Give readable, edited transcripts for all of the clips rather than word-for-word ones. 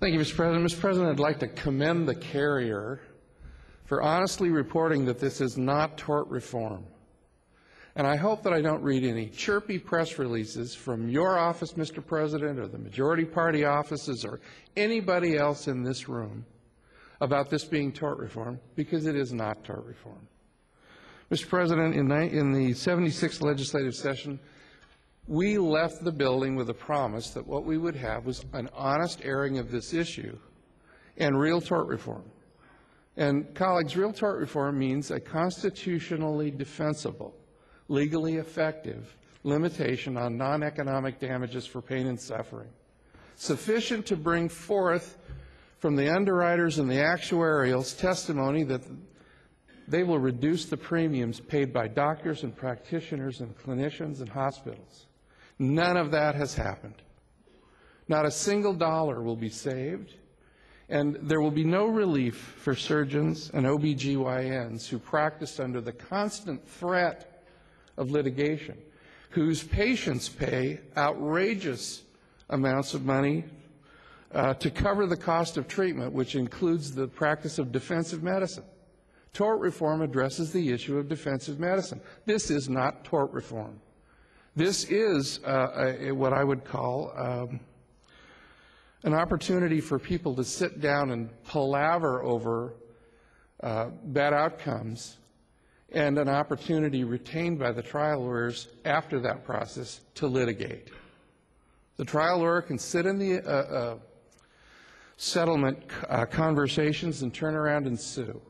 Thank you, Mr. President. Mr. President, I'd like to commend the carrier for honestly reporting that this is not tort reform. And I hope that I don't read any chirpy press releases from your office, Mr. President, or the majority party offices, or anybody else in this room about this being tort reform, because it is not tort reform. Mr. President, in the 76th legislative session, we left the building with a promise that what we would have was an honest airing of this issue and real tort reform. And colleagues, real tort reform means a constitutionally defensible, legally effective limitation on non-economic damages for pain and suffering, sufficient to bring forth from the underwriters and the actuarials testimony that they will reduce the premiums paid by doctors and practitioners and clinicians and hospitals. None of that has happened. Not a single dollar will be saved, and there will be no relief for surgeons and OBGYNs who practice under the constant threat of litigation, whose patients pay outrageous amounts of money to cover the cost of treatment, which includes the practice of defensive medicine. Tort reform addresses the issue of defensive medicine. This is not tort reform. This is what I would call an opportunity for people to sit down and palaver over bad outcomes, and an opportunity retained by the trial lawyers after that process to litigate. The trial lawyer can sit in the settlement conversations and turn around and sue.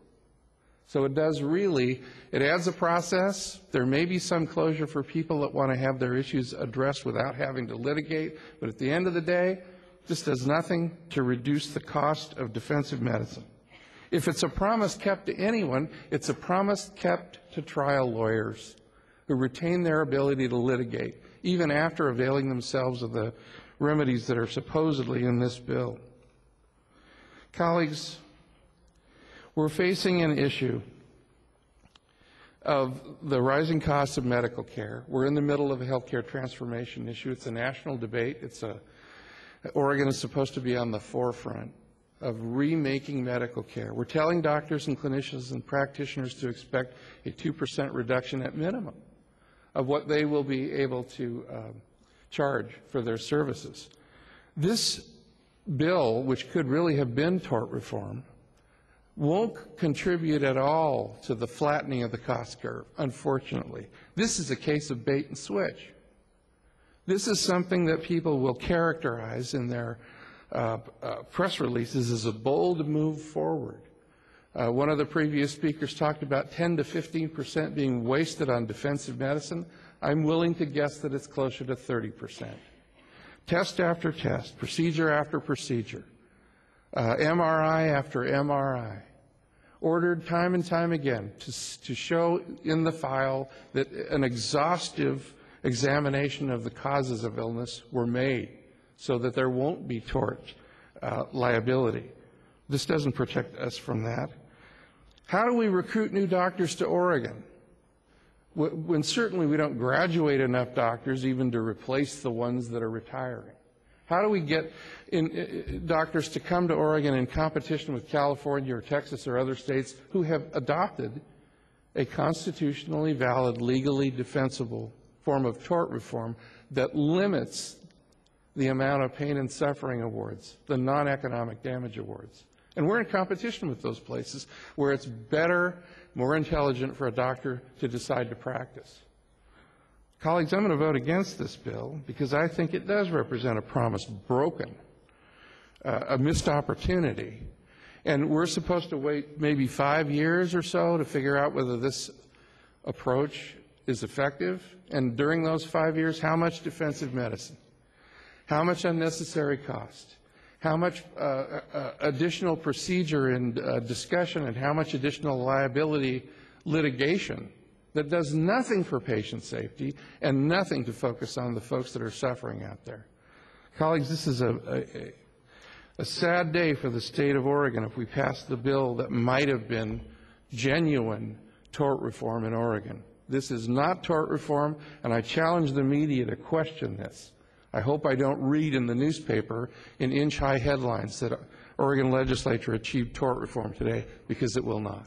So it does really, it adds a process. There may be some closure for people that want to have their issues addressed without having to litigate, but at the end of the day, this does nothing to reduce the cost of defensive medicine. If it's a promise kept to anyone, it's a promise kept to trial lawyers who retain their ability to litigate, even after availing themselves of the remedies that are supposedly in this bill. Colleagues, we're facing an issue of the rising costs of medical care. We're in the middle of a healthcare transformation issue. It's a national debate. Oregon is supposed to be on the forefront of remaking medical care. We're telling doctors and clinicians and practitioners to expect a 2% reduction at minimum of what they will be able to charge for their services. This bill, which could really have been tort reform, won't contribute at all to the flattening of the cost curve, unfortunately. This is a case of bait and switch. This is something that people will characterize in their press releases as a bold move forward. One of the previous speakers talked about 10 to 15% being wasted on defensive medicine. I'm willing to guess that it's closer to 30%. Test after test, procedure after procedure, MRI after MRI, ordered time and time again to show in the file that an exhaustive examination of the causes of illness were made so that there won't be tort liability. This doesn't protect us from that. How do we recruit new doctors to Oregon when certainly we don't graduate enough doctors even to replace the ones that are retiring? How do we get doctors to come to Oregon in competition with California or Texas or other states who have adopted a constitutionally valid, legally defensible form of tort reform that limits the amount of pain and suffering awards, the non-economic damage awards? And we're in competition with those places where it's better, more intelligent for a doctor to decide to practice. Colleagues, I'm going to vote against this bill because I think it does represent a promise broken, a missed opportunity. And we're supposed to wait maybe 5 years or so to figure out whether this approach is effective. And during those 5 years, how much defensive medicine? How much unnecessary cost? How much additional procedure and discussion, and how much additional liability litigation that does nothing for patient safety and nothing to focus on the folks that are suffering out there? Colleagues, this is a sad day for the state of Oregon if we pass the bill that might have been genuine tort reform in Oregon. This is not tort reform, and I challenge the media to question this. I hope I don't read in the newspaper in inch-high headlines that Oregon legislature achieved tort reform today, because it will not.